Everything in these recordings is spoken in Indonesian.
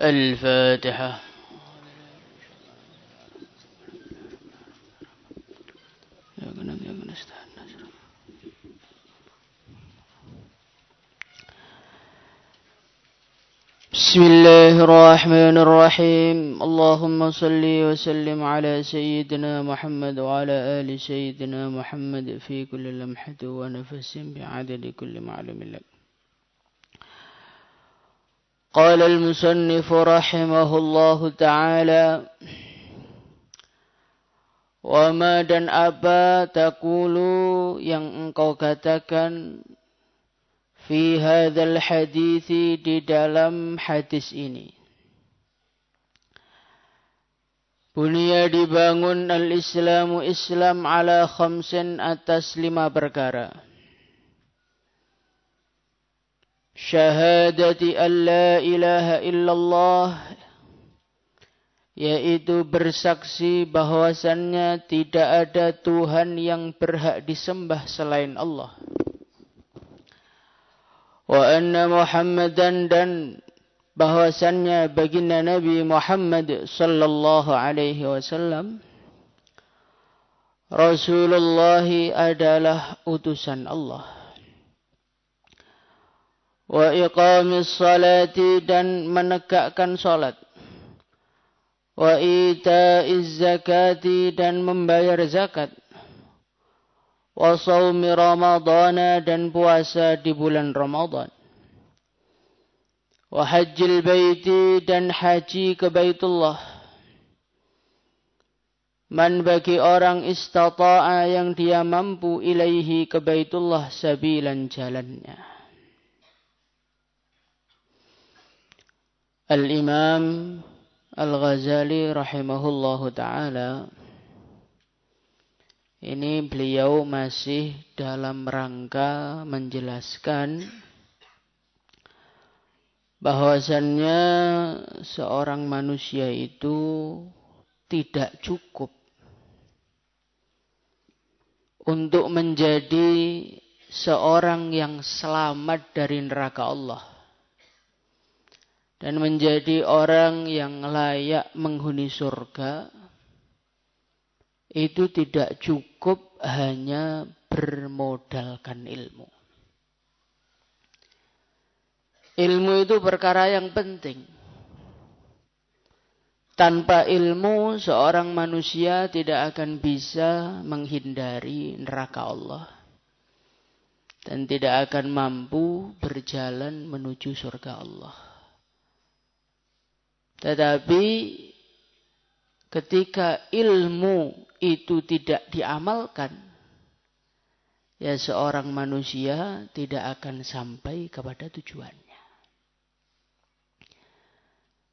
الفاتحة. بسم الله الرحمن الرحيم. اللهم صل وسلم على سيدنا محمد وعلى آل سيدنا محمد في كل لمحة ونفس بعدد كل معلوم لك. قال المصنف رحمه الله تعالى: Wama dan apa taqulu yang engkau katakan fi hadzal hadithi di dalam hadis ini. Bunia dibangun al-Islamu Islam ala khamsin atas 5 perkara. Syahadati an la ilaha illallah, yaitu bersaksi bahwasannya tidak ada Tuhan yang berhak disembah selain Allah. Wa anna Muhammadan, dan bahwasannya baginda Nabi Muhammad sallallahu alaihi wasallam Rasulullah adalah utusan Allah. Wa iqamis salati, dan menegakkan salat. Wa ita'iz zakati, dan membayar zakat. Wa shaumi ramadhana, dan puasa di bulan Ramadan. Wa hajjil baiti, dan haji ke Baitullah. Man, bagi orang istata'a yang dia mampu ilaihi ke Baitullah sabilan, jalannya. Al-Imam Al-Ghazali rahimahullahu ta'ala, ini beliau masih dalam rangka menjelaskan bahwasannya seorang manusia itu tidak cukup untuk menjadi seorang yang selamat dari neraka Allah dan menjadi orang yang layak menghuni surga. Itu tidak cukup hanya bermodalkan ilmu. Ilmu itu perkara yang penting. Tanpa ilmu, seorang manusia tidak akan bisa menghindari neraka Allah dan tidak akan mampu berjalan menuju surga Allah. Tetapi ketika ilmu itu tidak diamalkan, ya seorang manusia tidak akan sampai kepada tujuannya.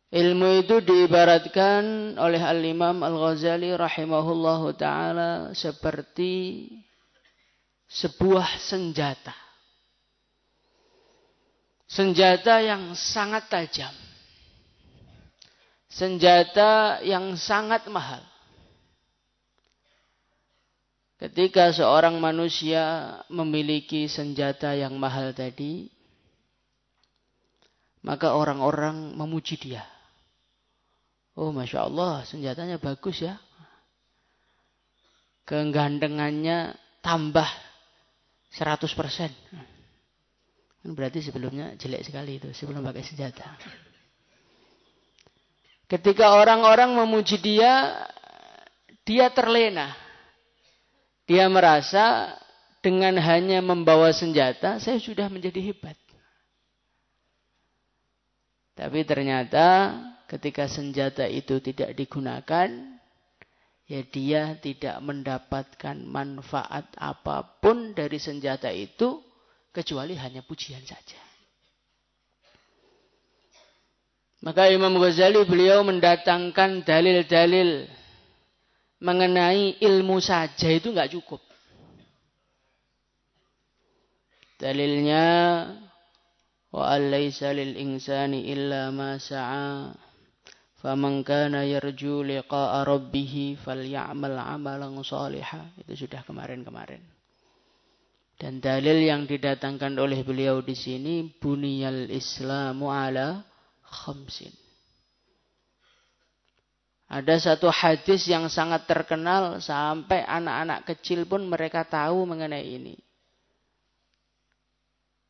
Ilmu itu diibaratkan oleh Al-Imam Al-Ghazali rahimahullahu ta'ala seperti sebuah senjata. Senjata yang sangat tajam. Senjata yang sangat mahal. Ketika seorang manusia memiliki senjata yang mahal tadi, maka orang-orang memuji dia. Oh, Masya Allah, senjatanya bagus ya. Kegandengannya tambah 100%. Berarti sebelumnya jelek sekali itu, sebelum pakai senjata. Ketika orang-orang memuji dia, dia terlena. Dia merasa dengan hanya membawa senjata, saya sudah menjadi hebat. Tapi ternyata ketika senjata itu tidak digunakan, ya dia tidak mendapatkan manfaat apapun dari senjata itu, kecuali hanya pujian saja. Maka Imam Ghazali beliau mendatangkan dalil-dalil mengenai ilmu saja itu enggak cukup. Dalilnya Wa alaysa lil insani illa ma sa'a. Faman kana yarju liqa'a rabbih falyamal 'amalan shalihan. Itu sudah kemarin-kemarin. Dan dalil yang didatangkan oleh beliau di sini, buniyal Islamu ala khamsin. Ada satu hadis yang sangat terkenal sampai anak-anak kecil pun mereka tahu mengenai ini.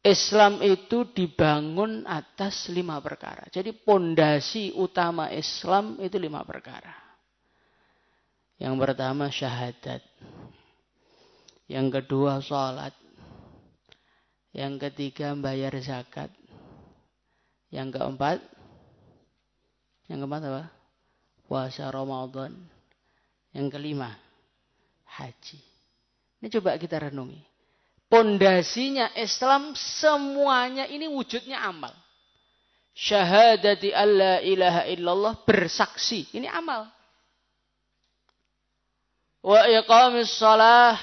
Islam itu dibangun atas 5 perkara. Jadi pondasi utama Islam itu 5 perkara. Yang pertama syahadat. Yang kedua sholat. Yang ketiga bayar zakat. Yang keempat apa? Puasa Ramadan. Yang kelima haji. Ini coba kita renungi. Pondasinya Islam semuanya ini wujudnya amal. Syahadati alla ilaha illallah, bersaksi. Ini amal. Wa iqamis shalah,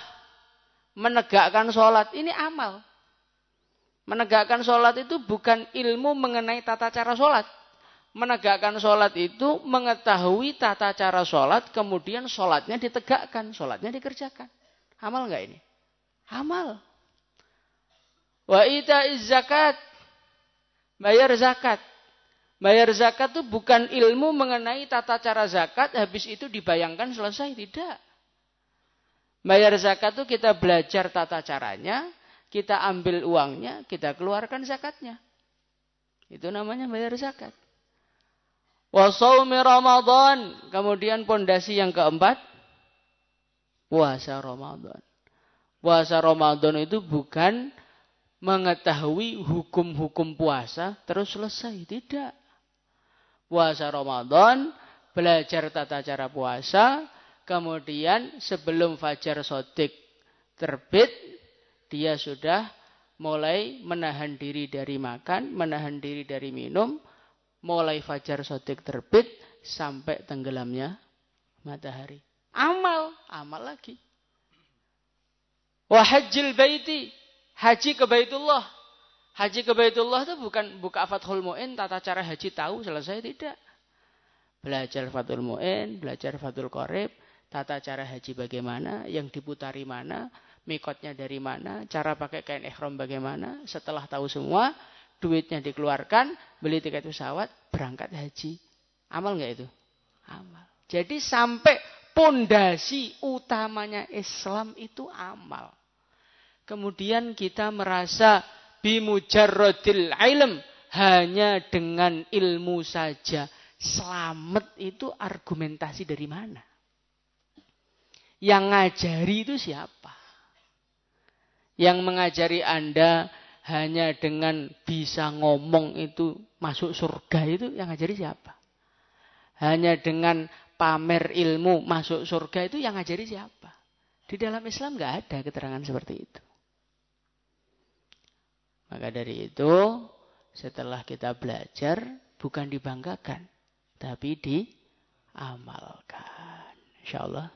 menegakkan sholat. Ini amal. Menegakkan sholat itu bukan ilmu mengenai tata cara sholat. Menegakkan sholat itu mengetahui tata cara sholat, kemudian sholatnya ditegakkan, sholatnya dikerjakan. Amal enggak ini? Amal. Wa ita'iz zakat, bayar zakat. Bayar zakat itu bukan ilmu mengenai tata cara zakat, habis itu dibayangkan selesai, tidak. Bayar zakat itu kita belajar tata caranya, kita ambil uangnya, kita keluarkan zakatnya. Itu namanya bayar zakat. Wa shaumi Ramadan, kemudian pondasi yang keempat, puasa Ramadan. Puasa Ramadan itu bukan mengetahui hukum-hukum puasa terus selesai. Tidak. Puasa Ramadan, belajar tata cara puasa, kemudian sebelum fajar shadiq terbit, dia sudah mulai menahan diri dari makan, menahan diri dari minum, mulai fajar shadiq terbit sampai tenggelamnya matahari. Amal lagi. Wa hajjil baiti, haji ke Baitullah. Haji ke Baitullah itu bukan buka Fathul Mu'in, tata cara haji tahu selesai, tidak. Belajar Fathul Mu'in, belajar Fathul Qorib, tata cara haji bagaimana, yang diputari mana, mikotnya dari mana, cara pakai kain ihram bagaimana. Setelah tahu semua, duitnya dikeluarkan, beli tiket pesawat, berangkat haji. Amal enggak itu? Amal. Jadi sampai pondasi utamanya Islam itu amal. Kemudian kita merasa bimujarradil ilm, hanya dengan ilmu saja selamat, itu argumentasi dari mana? Yang ngajari itu siapa? Yang mengajari Anda hanya dengan bisa ngomong itu masuk surga, itu yang ngajari siapa? Hanya dengan pamer ilmu masuk surga, itu yang ngajari siapa? Di dalam Islam nggak ada keterangan seperti itu. Maka dari itu, setelah kita belajar, bukan dibanggakan, tapi diamalkan. InsyaAllah.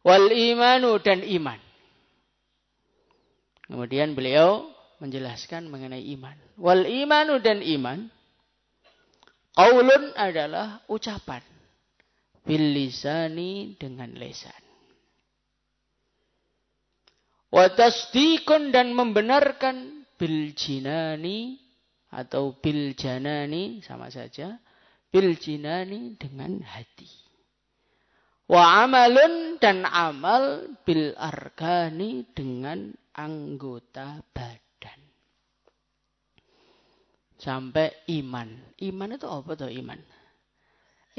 Wal imanu, dan iman. Kemudian beliau menjelaskan mengenai iman. Wal imanu, dan iman. Qaulun adalah ucapan. Bil lisani, dengan lisan. Wa tasdiqun, dan membenarkan, bil jinani atau bil janani, sama saja. Bil jinani, dengan hati. Wa amalun, dan amal, bil arkani, dengan anggota badan. Sampai iman. Iman itu apa tuh iman?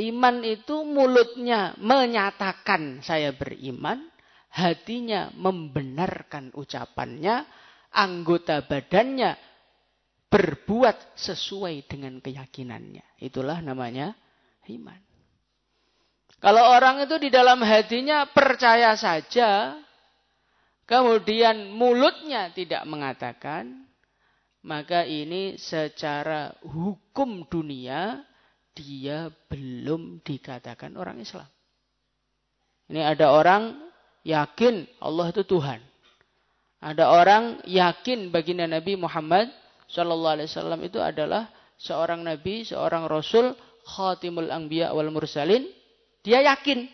Iman itu mulutnya menyatakan saya beriman, hatinya membenarkan ucapannya, anggota badannya berbuat sesuai dengan keyakinannya. Itulah namanya iman. Kalau orang itu di dalam hatinya percaya saja, kemudian mulutnya tidak mengatakan, maka ini secara hukum dunia dia belum dikatakan orang Islam. Ini ada orang yakin Allah itu Tuhan. Ada orang yakin baginda Nabi Muhammad Shallallahu Alaihi Wasallam itu adalah seorang nabi, seorang rasul, khatimul anbiya wal mursalin. Dia yakin,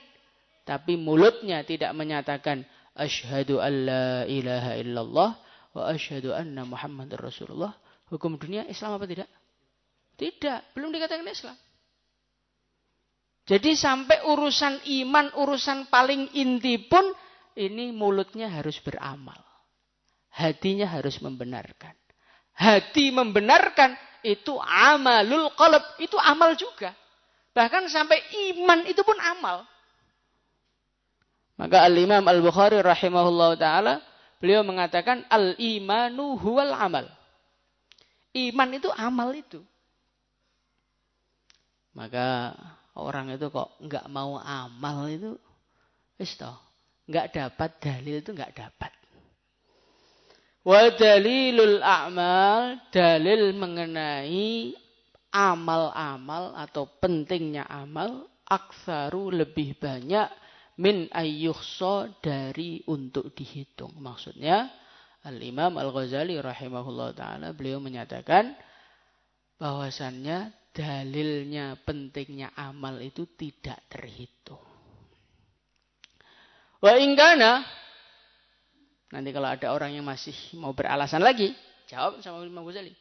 tapi mulutnya tidak menyatakan asyhadu an la ilaha illallah wa asyhadu anna Muhammadar Rasulullah. Hukum dunia Islam apa tidak? Tidak, belum dikatakan Islam. Jadi sampai urusan iman, urusan paling inti pun ini mulutnya harus beramal. Hatinya harus membenarkan. Hati membenarkan itu amalul qalb, itu amal juga. Bahkan sampai iman itu pun amal. Maka Al-Imam Al-Bukhari rahimahullah ta'ala, beliau mengatakan al-imanu huwal amal. Iman itu amal itu. Maka orang itu kok enggak mau amal itu, wis toh, enggak dapat dalil itu enggak dapat. Wa dalilul a'mal, dalil mengenai amal-amal atau pentingnya amal, aktsaru lebih banyak min ayyukhsa dari untuk dihitung. Maksudnya Al-Imam Al-Ghazali rahimahullah ta'ala beliau menyatakan bahwasannya dalilnya pentingnya amal itu tidak terhitung. Wa ingkana, nanti kalau ada orang yang masih mau beralasan lagi, jawab sama Imam Ghazali.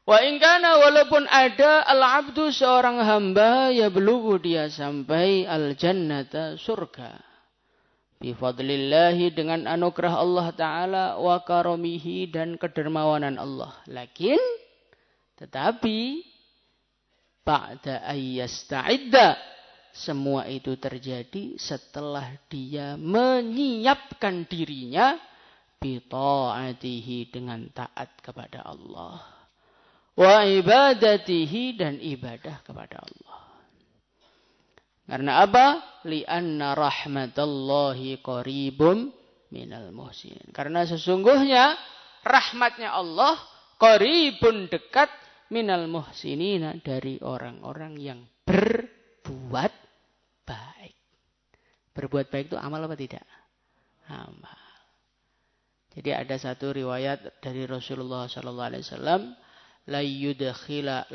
Wa ingkana, walaupun ada al-abdu seorang hamba ya belughu dia sampai al-jannata surga. Bifadlillahi dengan anugerah Allah Ta'ala wa karomihi dan kedermawanan Allah. Tetapi ba'da ayyasta'idda, semua itu terjadi setelah dia menyiapkan dirinya bita'atihi dengan taat kepada Allah. Wa ibadatihi dan ibadah kepada Allah. Karena apa? Li'anna rahmatallahi qaribum minal muhsinin. Karena sesungguhnya rahmatnya Allah qaribun dekat minal muhsinina dari orang-orang yang berbuat baik. Berbuat baik itu amal apa tidak? Amal. Jadi ada satu riwayat dari Rasulullah sallallahu alaihi wasallam, la yadkhula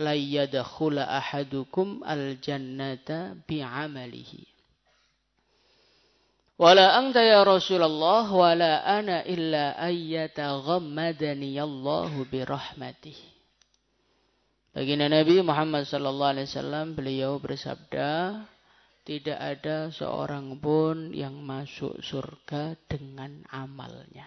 ahadukum al-jannata bi'amalihi. Wala anta ya Rasulullah wala ana illa ayyataghammadani Allahu birahmatihi. Baginda Nabi Muhammad sallallahu alaihi wasallam beliau bersabda, tidak ada seorang pun yang masuk surga dengan amalnya.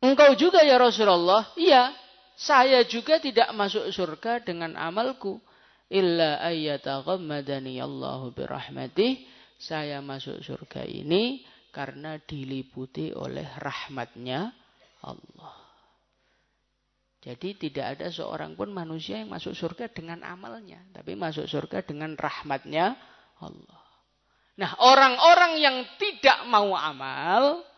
Engkau juga ya Rasulullah? Iya, saya juga tidak masuk surga dengan amalku. Illa ayyataghammadani Allahu birahmatih. Saya masuk surga ini karena diliputi oleh rahmatnya Allah. Jadi tidak ada seorang pun manusia yang masuk surga dengan amalnya. Tapi masuk surga dengan rahmatnya Allah. Nah, orang-orang yang tidak mau amal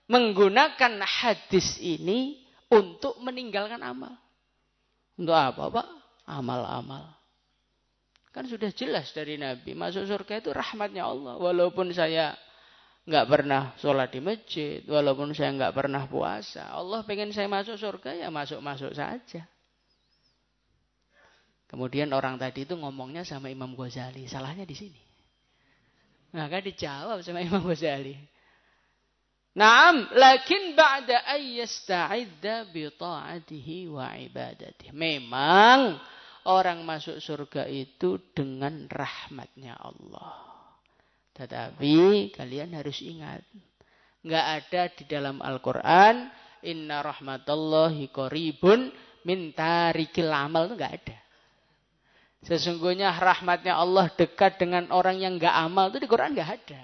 menggunakan hadis ini untuk meninggalkan amal. Untuk apa, Pak? Amal-amal. Kan sudah jelas dari Nabi. Masuk surga itu rahmatnya Allah. Walaupun saya nggak pernah sholat di masjid. Walaupun saya nggak pernah puasa. Allah pengen saya masuk surga, ya masuk-masuk saja. Kemudian orang tadi itu ngomongnya sama Imam Ghazali. Salahnya di sini. Maka dijawab sama Imam Ghazali. Naam, lakin ba'da ayyasta'idda bi ta'atihi wa ibadatihi. Memang orang masuk surga itu dengan rahmatnya Allah. Tetapi kalian harus ingat, enggak ada di dalam Al-Qur'an inna rahmatallahi qaribun min tarikil amal, itu enggak ada. Sesungguhnya rahmatnya Allah dekat dengan orang yang enggak amal, itu di Quran enggak ada.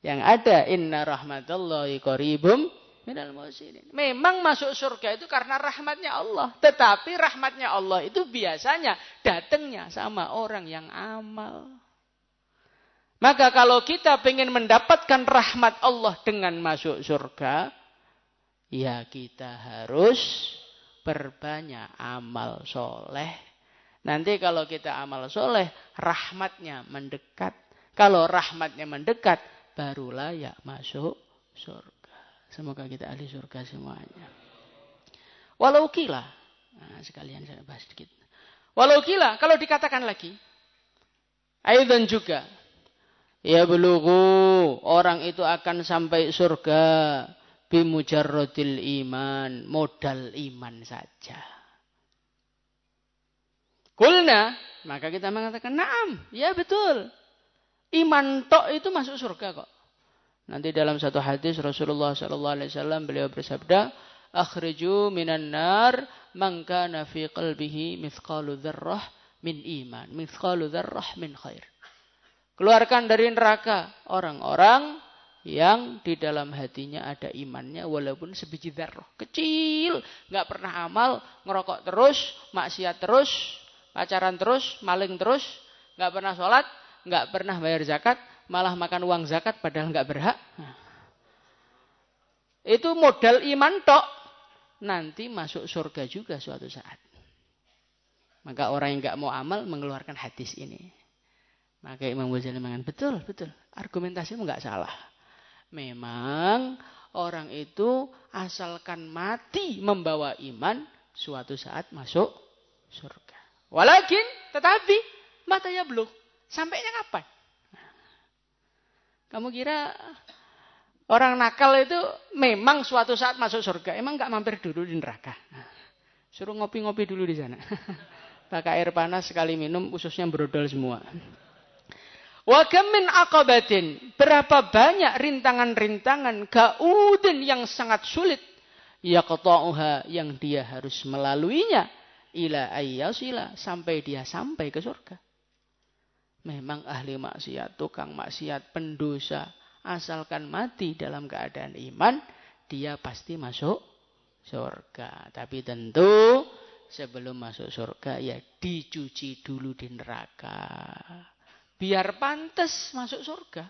Yang ada inna rahmatallahi qaribum minal muhsinin. Memang masuk surga itu karena rahmatnya Allah. Tetapi rahmatnya Allah itu biasanya datangnya sama orang yang amal. Maka kalau kita ingin mendapatkan rahmat Allah dengan masuk surga, ya kita harus perbanyak amal soleh. Nanti kalau kita amal soleh, rahmatnya mendekat. Kalau rahmatnya mendekat, barulah ya masuk surga. Semoga kita ahli surga semuanya. Walau kila. Nah, sekalian saya bahas sedikit. Walau kila, kalau dikatakan lagi. Aidan juga. Ya belughu, orang itu akan sampai surga bimujarrodil iman, modal iman saja. Kulna, maka kita mengatakan, naam, ya betul. Iman tok itu masuk surga kok. Nanti dalam satu hadis Rasulullah SAW beliau bersabda, akhriju minan nar man kana fi qalbihi mithqalu dzarrah min iman, mithqalu dzarrah min khair. Keluarkan dari neraka orang-orang yang di dalam hatinya ada imannya walaupun sebiji dzarrah, kecil, enggak pernah amal, ngerokok terus, maksiat terus, pacaran terus, maling terus, enggak pernah sholat, enggak pernah bayar zakat, malah makan uang zakat padahal enggak berhak. Itu modal iman tok. Nanti masuk surga juga suatu saat. Maka orang yang enggak mau amal mengeluarkan hadis ini. Maka Imam Ghazali mengatakan, betul. Argumentasimu enggak salah. Memang orang itu asalkan mati membawa iman, suatu saat masuk surga. Walakin, tetapi, mata ya belum. Sampainya kapan? Kamu kira orang nakal itu memang suatu saat masuk surga. Emang enggak mampir dulu di neraka? Suruh ngopi-ngopi dulu di sana. Pakai air panas sekali minum, ususnya brodol semua. Wa kam min aqabatin, berapa banyak rintangan-rintangan gaudin yang sangat sulit yaqta'uha, yang dia harus melaluinya ila ayyasila, sampai dia sampai ke surga. Memang ahli maksiat, tukang maksiat, pendosa, asalkan mati dalam keadaan iman, dia pasti masuk surga. Tapi tentu sebelum masuk surga ya dicuci dulu di neraka. Biar pantas masuk surga.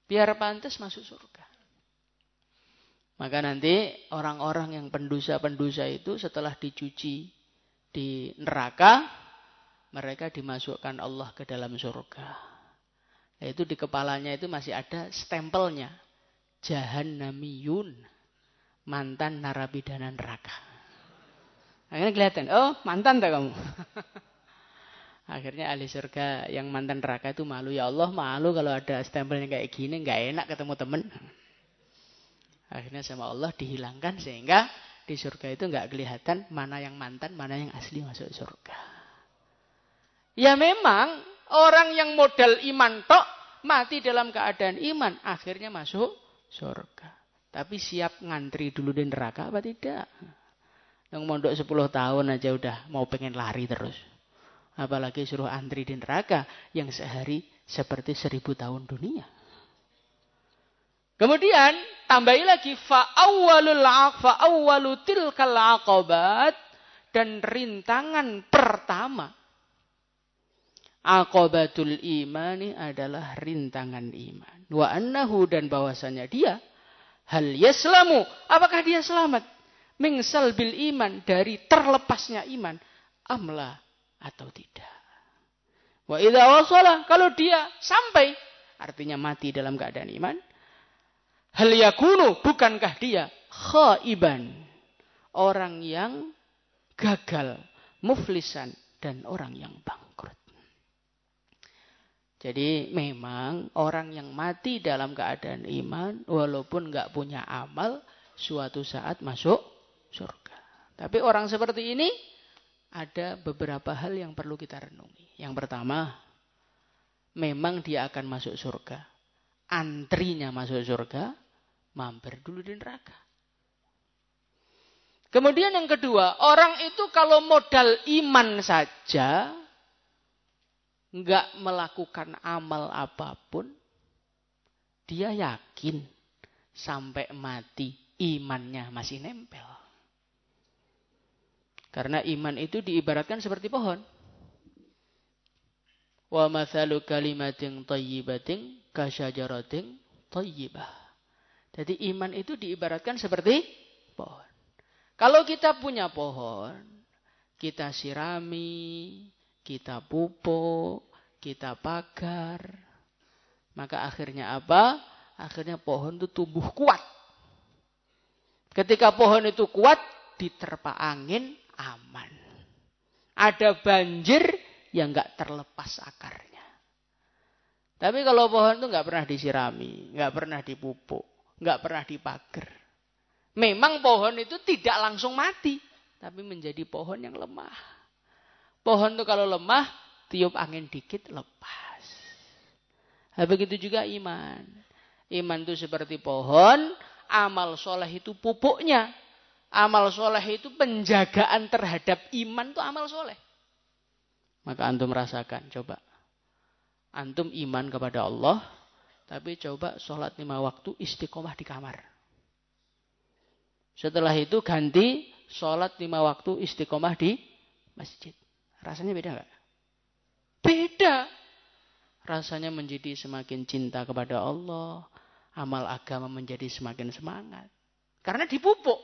Biar pantas masuk surga. Maka nanti orang-orang yang pendosa-pendosa itu setelah dicuci di neraka, mereka dimasukkan Allah ke dalam surga. Itu di kepalanya itu masih ada stempelnya. Jahannamiyun. Mantan narapidana neraka. Akhirnya kelihatan, oh mantan tak kamu? Akhirnya ahli surga yang mantan neraka itu malu. Ya Allah, malu kalau ada stempelnya kayak gini. Gak enak ketemu temen. Akhirnya sama Allah dihilangkan sehingga di surga itu gak kelihatan mana yang mantan, mana yang asli masuk surga. Ya memang orang yang modal iman tok mati dalam keadaan iman akhirnya masuk surga. Tapi siap ngantri dulu di neraka apa tidak? Yang mondok 10 tahun aja udah mau pengen lari terus. Apalagi suruh antri di neraka yang sehari seperti 1000 tahun dunia. Kemudian tambahi lagi fa'awwalu tilkal aqabat, dan rintangan pertama aqabatul imani adalah rintangan iman. Wa annahu, dan bahwasanya dia hal yaslamu, apakah dia selamat min salbil iman, dari terlepasnya iman, amla, atau tidak. Wa idza wasala, kalau dia sampai, artinya mati dalam keadaan iman, hal yakunu, bukankah dia khaiban, orang yang gagal, muflisan, dan orang yang bangkrut. Jadi memang orang yang mati dalam keadaan iman, walaupun enggak punya amal, suatu saat masuk surga. Tapi orang seperti ini ada beberapa hal yang perlu kita renungi. Yang pertama, memang dia akan masuk surga. Antrinya masuk surga, mampir dulu di neraka. Kemudian yang kedua, orang itu kalau modal iman saja, enggak melakukan amal apapun, dia yakin sampai mati imannya masih nempel. Karena iman itu diibaratkan seperti pohon. Wa mathalu kalimatin thayyibatin kasyajaratin thayyibah. Jadi iman itu diibaratkan seperti pohon. Kalau kita punya pohon, kita sirami, kita pupuk, kita pagar, maka akhirnya apa? Akhirnya pohon itu tumbuh kuat. Ketika pohon itu kuat, diterpa angin, aman. Ada banjir, yang nggak terlepas akarnya. Tapi kalau pohon itu nggak pernah disirami, nggak pernah dipupuk, nggak pernah dipagar. Memang pohon itu tidak langsung mati, tapi menjadi pohon yang lemah. Pohon itu kalau lemah, tiup angin dikit, lepas. Nah, begitu juga iman. Iman itu seperti pohon, amal soleh itu pupuknya. Amal soleh itu penjagaan terhadap iman itu amal soleh. Maka antum rasakan, coba. Antum iman kepada Allah, tapi coba sholat 5 waktu istiqomah di kamar. Setelah itu ganti sholat 5 waktu istiqomah di masjid. Rasanya beda nggak? Beda. Rasanya menjadi semakin cinta kepada Allah. Amal agama menjadi semakin semangat. Karena dipupuk.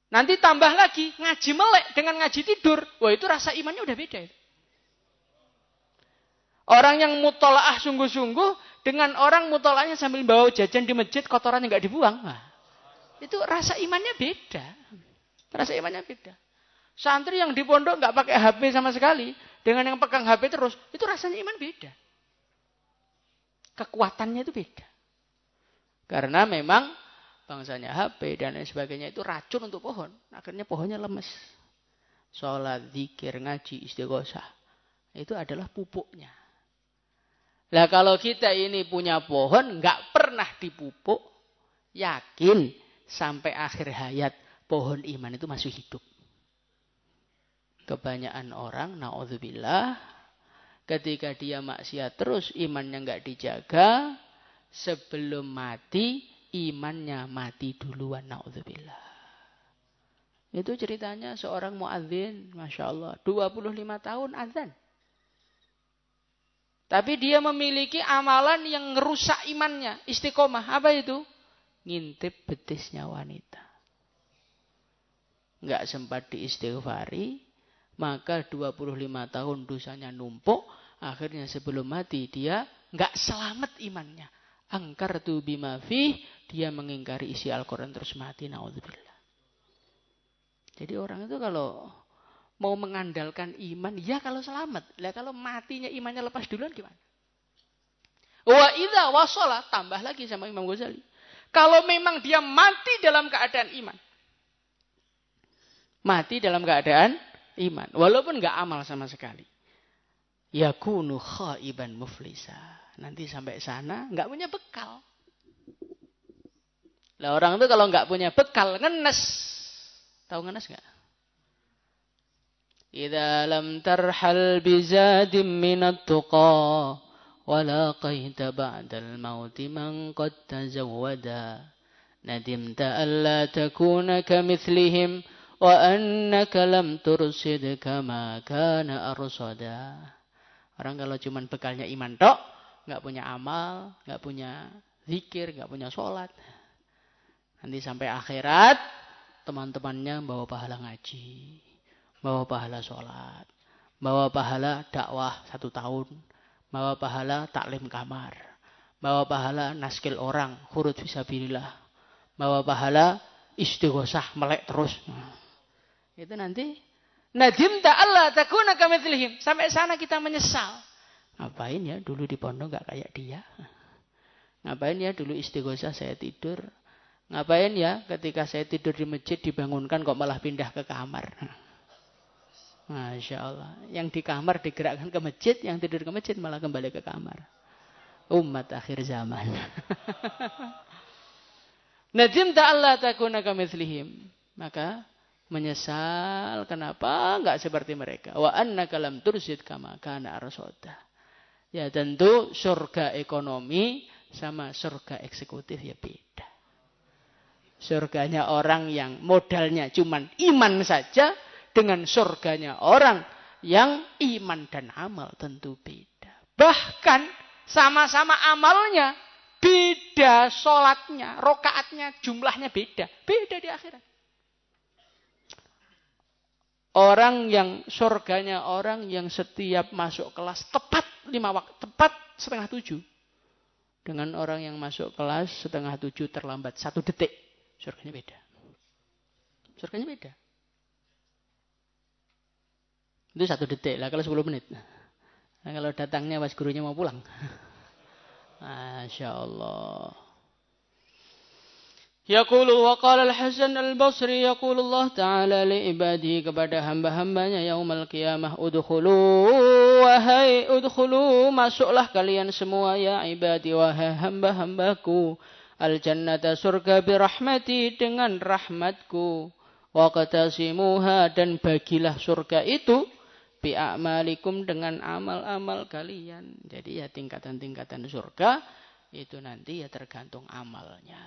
Nanti tambah lagi, ngaji melek dengan ngaji tidur. Wah, itu rasa imannya udah beda. Orang yang mutolaah sungguh-sungguh, dengan orang mutolaahnya sambil bawa jajan di masjid, kotorannya nggak dibuang. Nah, itu rasa imannya beda. Rasa imannya beda. Santri yang di pondok nggak pakai HP sama sekali, dengan yang pegang HP terus, itu rasanya iman beda. Kekuatannya itu beda. Karena memang bangsanya HP dan lain sebagainya itu racun untuk pohon. Akhirnya pohonnya lemes. Sholat, zikir, ngaji, istighosah. Itu adalah pupuknya. Nah kalau kita ini punya pohon nggak pernah dipupuk, yakin sampai akhir hayat pohon iman itu masih hidup. Kebanyakan orang, na'udzubillah, ketika dia maksiat terus, imannya nggak dijaga, sebelum mati, imannya mati duluan, na'udzubillah. Itu ceritanya seorang muadzin, Masya Allah, 25 tahun azan. Tapi dia memiliki amalan yang ngerusak imannya, istiqomah. Apa itu? Ngintip betisnya wanita. Nggak sempat diistighfari, maka 25 tahun dosanya numpuk, akhirnya sebelum mati dia nggak selamat imannya. Angkartu bima fih, dia mengingkari isi Al-Quran terus mati, na'udzubillah. Jadi orang itu kalau mau mengandalkan iman, ya kalau selamat. Lah kalau matinya imannya lepas duluan gimana? Wa idza wasala, tambah lagi sama Imam Ghazali. Kalau memang dia mati dalam keadaan iman. Mati dalam keadaan iman. Walaupun enggak amal sama sekali. Yakunu khaiban muflisa. Nanti sampai sana enggak punya bekal. Lah orang itu kalau enggak punya bekal, ngenes. Tahu ngenes enggak? Idza lam tarhal bizadim minat tuqa walaqaita ba'dal mauti man qad tazawwada nadimta alla takuna kamithlihim wa annaka lam tursid kama kana arsada. Orang kalau cuma bekalnya iman tok, enggak punya amal, enggak punya zikir, enggak punya sholat, nanti sampai akhirat teman-temannya bawa pahala ngaji, bawa pahala sholat, bawa pahala dakwah 1 tahun, bawa pahala taklim kamar, bawa pahala naskil orang, khurud fisabilillah, bawa pahala istighosah melek terus. Itu nanti nadim ta'alla takuna kamithlihim. Sampai sana kita menyesal. Ngapain ya dulu di pondok gak kayak dia? Ngapain ya dulu istighosah saya tidur? Ngapain ya ketika saya tidur di masjid dibangunkan kok malah pindah ke kamar? Masya Allah. Yang di kamar digerakkan ke masjid, yang tidur ke masjid malah kembali ke kamar. Umat akhir zaman. Nadim ta'alla takuna kamithlihim. Maka menyesal kenapa enggak seperti mereka. Wa annaka lam tursid kama kana arsoda. Ya tentu surga ekonomi sama surga eksekutif ya beda. Surganya orang yang modalnya cuman iman saja, dengan surganya orang yang iman dan amal tentu beda. Bahkan sama-sama amalnya beda, sholatnya, rokaatnya, jumlahnya beda. Beda di akhirat. Orang yang surganya orang yang setiap masuk kelas tepat 5 waktu, tepat 6:30. Dengan orang yang masuk kelas 6:30 terlambat 1 detik. Surganya beda. Surganya beda. Itu 1 detik lah kalau 10 menit. Nah, kalau datangnya pas gurunya mau pulang. Masya Allah. Yaqulu wa qala al-Hasan al-Basri yaqulu Allah Ta'ala li ibadihi kepada hamba-hambanya yaumal qiyamah udkhulu masuklah kalian semua ya ibadi wahai hamba-hambaku al-jannata surga birahmati dengan rahmatku wa qatasimuha dan bagilah surga itu bi'amalikum dengan amal-amal kalian. Jadi ya tingkatan-tingkatan surga itu nanti ya tergantung amalnya.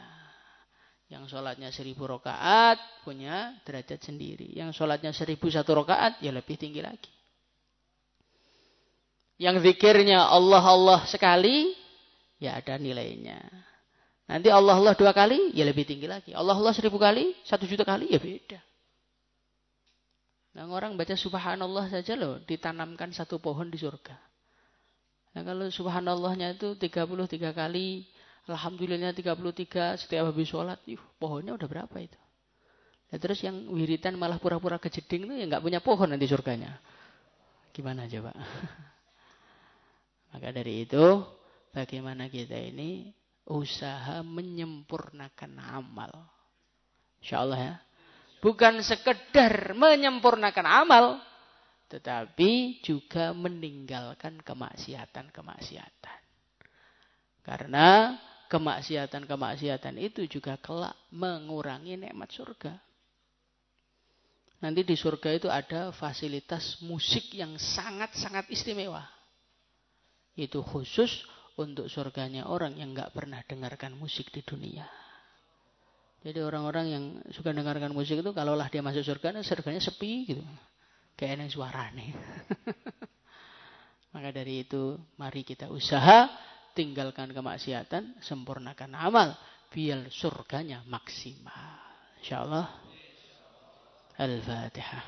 Yang sholatnya 1000 rakaat punya derajat sendiri. Yang sholatnya 1001 rakaat ya lebih tinggi lagi. Yang zikirnya Allah Allah sekali ya ada nilainya. Nanti Allah Allah 2 kali ya lebih tinggi lagi. Allah Allah 1000 kali, 1 juta kali ya beda. Nah, orang baca subhanallah saja loh ditanamkan 1 pohon di surga. Nah, kalau subhanallahnya itu 33 kali, alhamdulillahnya 33 setiap habis sholat, pohonnya udah berapa itu? Nah, terus yang wiritan malah pura-pura kejeding itu ya nggak punya pohon nanti surganya. Gimana coba? Maka dari itu, bagaimana kita ini usaha menyempurnakan amal. Insyaallah ya. Bukan sekedar menyempurnakan amal, tetapi juga meninggalkan kemaksiatan-kemaksiatan. Karena kemaksiatan-kemaksiatan itu juga kelak mengurangi nikmat surga. Nanti di surga itu ada fasilitas musik yang sangat-sangat istimewa. Itu khusus untuk surganya orang yang nggak pernah dengarkan musik di dunia. Jadi orang-orang yang suka dengarkan musik itu kalaulah dia masuk surga, surganya sepi gitu. Kayak yang suara nih. Maka dari itu mari kita usaha tinggalkan kemaksiatan, sempurnakan amal biar surganya maksimal. Insyaallah. Al-Fatihah.